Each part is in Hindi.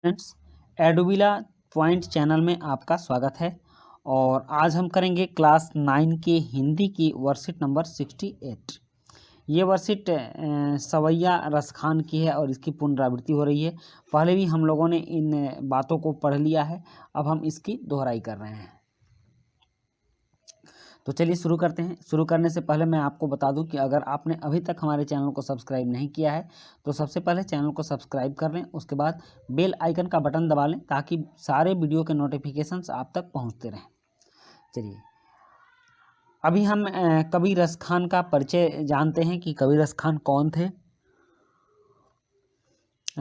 फ्रेंड्स, एडुविला पॉइंट चैनल में आपका स्वागत है। और आज हम करेंगे क्लास 9 के हिंदी की वर्कशीट नंबर 68। ये वर्कशीट सवैया रसखान की है और इसकी पुनरावृत्ति हो रही है। पहले भी हम लोगों ने इन बातों को पढ़ लिया है, अब हम इसकी दोहराई कर रहे हैं। तो चलिए शुरू करते हैं। शुरू करने से पहले मैं आपको बता दूं कि अगर आपने अभी तक हमारे चैनल को सब्सक्राइब नहीं किया है तो सबसे पहले चैनल को सब्सक्राइब कर लें, उसके बाद बेल आइकन का बटन दबा लें ताकि सारे वीडियो के नोटिफिकेशंस आप तक पहुंचते रहें। चलिए अभी हम कबीर रस खान का परिचय जानते हैं कि कबीर रस खान कौन थे।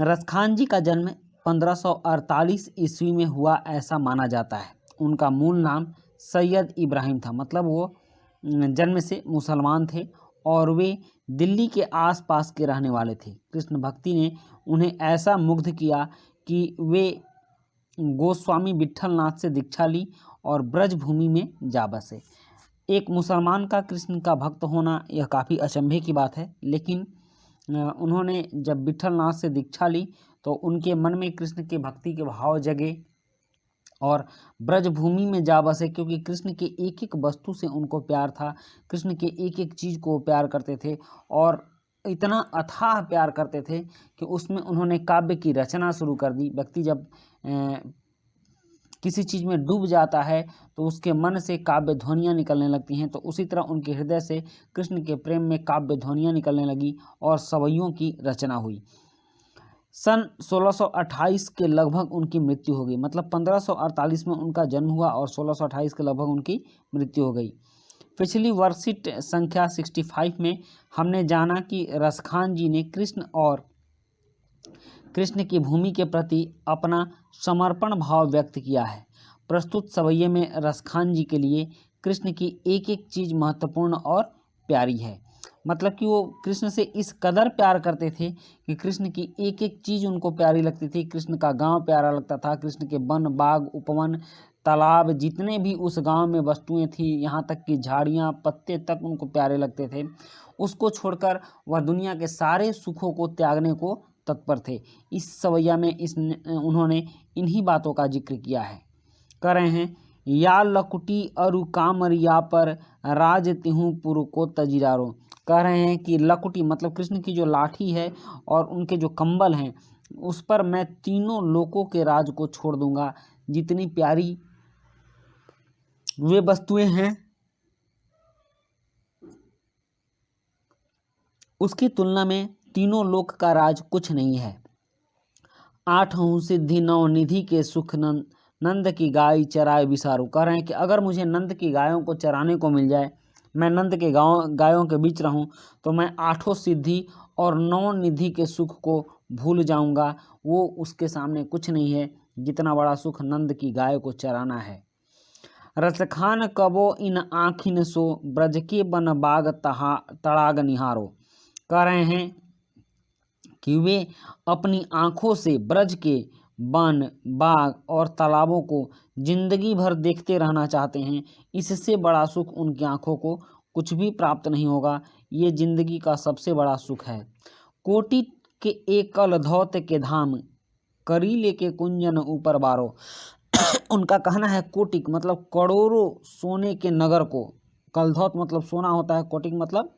रस खान जी का जन्म 1548 ईस्वी में हुआ ऐसा माना जाता है। उनका मूल नाम सैयद इब्राहिम था, मतलब वो जन्म से मुसलमान थे और वे दिल्ली के आसपास के रहने वाले थे। कृष्ण भक्ति ने उन्हें ऐसा मुग्ध किया कि वे गोस्वामी विट्ठलनाथ से दीक्षा ली और ब्रजभूमि में जा बसे। एक मुसलमान का कृष्ण का भक्त होना यह काफ़ी अचंभे की बात है, लेकिन उन्होंने जब विट्ठलनाथ से दीक्षा ली तो उनके मन में कृष्ण के भक्ति के भाव जगे और ब्रजभूमि में जा बसे, क्योंकि कृष्ण के एक एक वस्तु से उनको प्यार था। कृष्ण के एक एक चीज़ को प्यार करते थे और इतना अथाह प्यार करते थे कि उसमें उन्होंने काव्य की रचना शुरू कर दी। व्यक्ति जब किसी चीज़ में डूब जाता है तो उसके मन से काव्य ध्वनियाँ निकलने लगती हैं, तो उसी तरह उनके हृदय से कृष्ण के प्रेम में काव्य ध्वनियाँ निकलने लगी और सवैयों की रचना हुई। सन 1628 के लगभग उनकी मृत्यु हो गई, मतलब 1548 में उनका जन्म हुआ और 1628 के लगभग उनकी मृत्यु हो गई। पिछली वर्कशीट संख्या 65 में हमने जाना कि रसखान जी ने कृष्ण की भूमि के प्रति अपना समर्पण भाव व्यक्त किया है। प्रस्तुत सवैये में रसखान जी के लिए कृष्ण की एक एक चीज़ महत्वपूर्ण और प्यारी है। मतलब कि वो कृष्ण से इस कदर प्यार करते थे कि कृष्ण की एक एक चीज़ उनको प्यारी लगती थी। कृष्ण का गांव प्यारा लगता था, कृष्ण के वन बाग उपवन तालाब जितने भी उस गांव में वस्तुएं थी, यहाँ तक कि झाड़ियाँ पत्ते तक उनको प्यारे लगते थे। उसको छोड़कर वह दुनिया के सारे सुखों को त्यागने को तत्पर थे। इस सवैया में उन्होंने इन्हीं बातों का जिक्र किया है। कह रहे हैं, या लकुटी अरु कामरिया पर राज तिहु पुर को तजीरारो। कह रहे हैं कि लकुटी मतलब कृष्ण की जो लाठी है और उनके जो कंबल हैं उस पर मैं तीनों लोकों के राज को छोड़ दूंगा। जितनी प्यारी वे वस्तुएं हैं उसकी तुलना में तीनों लोक का राज कुछ नहीं है। आठों सिद्धि नौ निधि के सुख नंद की गाय चराए विसारू। कह रहे हैं कि अगर मुझे नंद की गायों को चराने को मिल जाए, मैं नंद के गायों के बीच रहूं, तो मैं आठों सिद्धि और नौ निधि के सुख को भूल जाऊंगा। वो उसके सामने कुछ नहीं है जितना बड़ा सुख नंद की गाय को चराना है। रसखान कबो इन आँखिन सो ब्रज के बन बाग तड़ाग निहारो। कह रहे हैं कि वे अपनी आँखों से ब्रज के वन बाग और तालाबों को जिंदगी भर देखते रहना चाहते हैं। इससे बड़ा सुख उनकी आँखों को कुछ भी प्राप्त नहीं होगा। ये जिंदगी का सबसे बड़ा सुख है। कोटि के एकल धौत के धाम करी लेके कुंजन ऊपर बारो। उनका कहना है कोटिक मतलब करोड़ों सोने के नगर को, कलधौत मतलब सोना होता है, कोटिक मतलब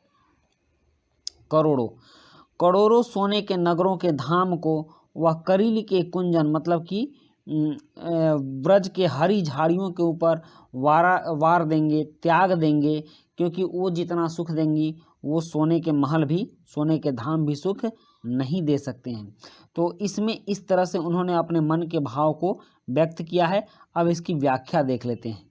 करोड़ों सोने के नगरों के धाम को वह करील के कुंजन मतलब कि ब्रज के हरी झाड़ियों के ऊपर वार देंगे, त्याग देंगे, क्योंकि वो जितना सुख देंगी वो सोने के महल भी, सोने के धाम भी सुख नहीं दे सकते हैं। तो इसमें इस तरह से उन्होंने अपने मन के भाव को व्यक्त किया है। अब इसकी व्याख्या देख लेते हैं।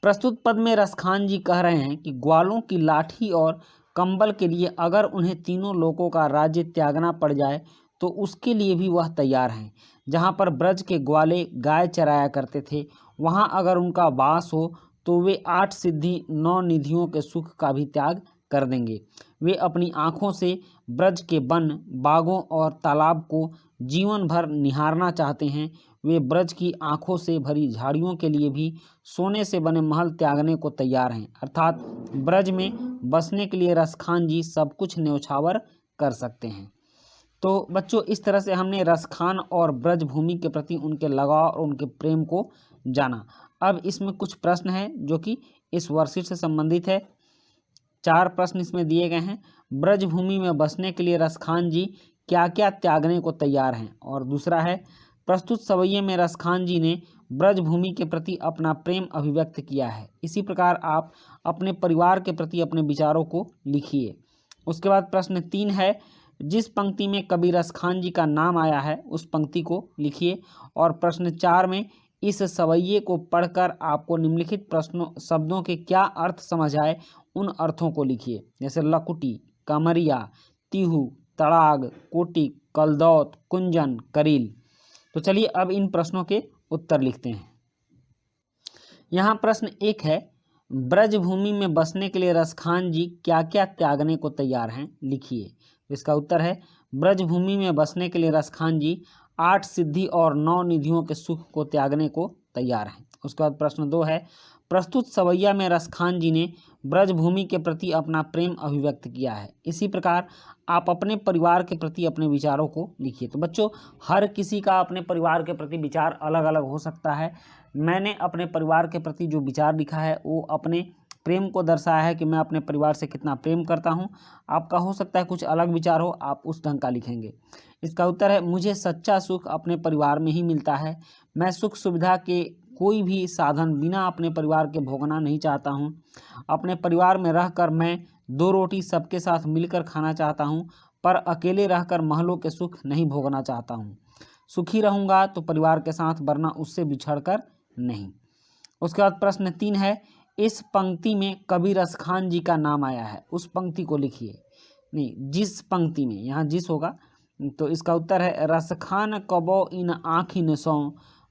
प्रस्तुत पद में रसखान जी कह रहे हैं कि ग्वालों की लाठी और कंबल के लिए अगर उन्हें तीनों लोकों का राज्य त्यागना पड़ जाए तो उसके लिए भी वह तैयार हैं। जहाँ पर ब्रज के ग्वाले गाय चराया करते थे, वहाँ अगर उनका वास हो तो वे 8 सिद्धि 9 निधियों के सुख का भी त्याग कर देंगे। वे अपनी आँखों से ब्रज के वन बागों और तालाब को जीवन भर निहारना चाहते हैं। वे ब्रज की आँखों से भरी झाड़ियों के लिए भी सोने से बने महल त्यागने को तैयार हैं। अर्थात ब्रज में बसने के लिए रसखान जी सब कुछ न्यौछावर कर सकते हैं। तो बच्चों इस तरह से हमने रसखान और ब्रजभूमि के प्रति उनके लगाव और उनके प्रेम को जाना। अब इसमें कुछ प्रश्न हैं जो कि इस वर्कशीट से संबंधित है। 4 प्रश्न इसमें दिए गए हैं। ब्रजभूमि में बसने के लिए रसखान जी क्या क्या त्यागने को तैयार हैं। और दूसरा है, प्रस्तुत सवैये में रसखान जी ने ब्रजभूमि के प्रति अपना प्रेम अभिव्यक्त किया है। इसी प्रकार आप अपने परिवार के प्रति अपने विचारों को लिखिए। उसके बाद प्रश्न 3 है, जिस पंक्ति में कवि रसखान जी का नाम आया है उस पंक्ति को लिखिए। और प्रश्न 4 में इस सवैये को पढ़कर आपको निम्नलिखित प्रश्नों शब्दों के क्या अर्थ समझ आए उन अर्थों को लिखिए। जैसे लकुटी, कमरिया, तीहू, तड़ाग, कोटि, कलदौत, कुंजन, करील। तो चलिए अब इन प्रश्नों के उत्तर लिखते हैं। यहाँ प्रश्न 1 है, ब्रजभूमि में बसने के लिए रसखान जी क्या क्या त्यागने को तैयार हैं, लिखिए। इसका उत्तर है, ब्रजभूमि में बसने के लिए रसखान जी 8 सिद्धि और 9 निधियों के सुख को त्यागने को तैयार हैं। उसके बाद प्रश्न 2 है, प्रस्तुत सवैया में रसखान जी ने ब्रजभूमि के प्रति अपना प्रेम अभिव्यक्त किया है। इसी प्रकार आप अपने परिवार के प्रति अपने विचारों को लिखिए। तो बच्चों हर किसी का अपने परिवार के प्रति विचार अलग अलग हो सकता है। मैंने अपने परिवार के प्रति जो विचार लिखा है वो अपने प्रेम को दर्शाया है कि मैं अपने परिवार से कितना प्रेम करता हूँ। आपका हो सकता है कुछ अलग विचार हो, आप उस ढंग का लिखेंगे। इसका उत्तर है, मुझे सच्चा सुख अपने परिवार में ही मिलता है। मैं सुख सुविधा के कोई भी साधन बिना अपने परिवार के भोगना नहीं चाहता हूँ। अपने परिवार में रहकर मैं 2 रोटी सबके साथ मिलकर खाना चाहता हूँ, पर अकेले रहकर महलों के सुख नहीं भोगना चाहता हूँ। सुखी रहूँगा तो परिवार के साथ, वरना उससे बिछड़कर नहीं। उसके बाद प्रश्न 3 है, इस पंक्ति में कवि रसखान जी का नाम आया है, उस पंक्ति को लिखिए। नहीं, जिस पंक्ति में, यहाँ जिस होगा। तो इसका उत्तर है, रसखान कबो इन आँखिन सौ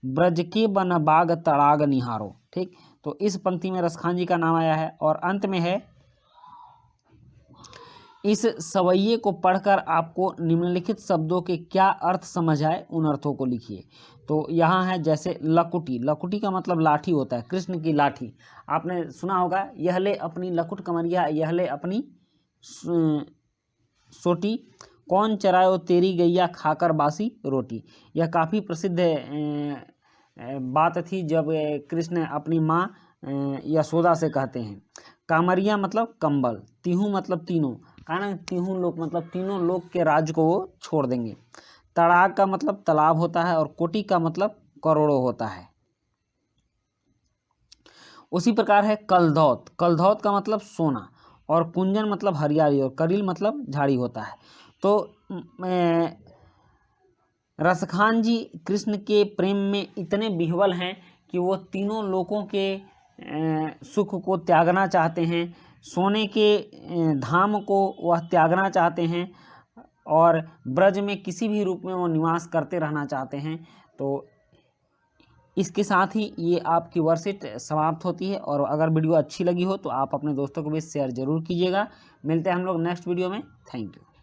ब्रज के बन बाग तड़ाग निहारो। ठीक, तो इस पंक्ति में रसखान जी का नाम आया है। और अंत में है, इस सवैये को पढ़कर आपको निम्नलिखित शब्दों के क्या अर्थ समझ आए उन अर्थों को लिखिए। तो यहाँ है जैसे लकुटी, लकुटी का मतलब लाठी होता है, कृष्ण की लाठी। आपने सुना होगा, यह ले अपनी लकुट कमरिया, यह ले अपनी सोटी, कौन चरायो तेरी गैया खाकर बासी रोटी। यह काफ़ी प्रसिद्ध बात थी जब कृष्ण अपनी माँ यशोदा से कहते हैं। कामरिया मतलब कंबल, तीहू मतलब तीनों, कारण तीहू लोग मतलब तीनों लोग के राज्य को वो छोड़ देंगे। तड़ाग का मतलब तालाब होता है और कोटि का मतलब करोड़ों होता है। उसी प्रकार है कलधौत, कलधौत का मतलब सोना, और कुंजन मतलब हरियाली, और करील मतलब झाड़ी होता है। तो रसखान जी कृष्ण के प्रेम में इतने विह्वल हैं कि वो तीनों लोगों के सुख को त्यागना चाहते हैं, सोने के धाम को वह त्यागना चाहते हैं, और ब्रज में किसी भी रूप में वो निवास करते रहना चाहते हैं। तो इसके साथ ही ये आपकी वर्कशीट समाप्त होती है। और अगर वीडियो अच्छी लगी हो तो आप अपने दोस्तों को भी शेयर ज़रूर कीजिएगा। मिलते हैं हम लोग नेक्स्ट वीडियो में। Thank you.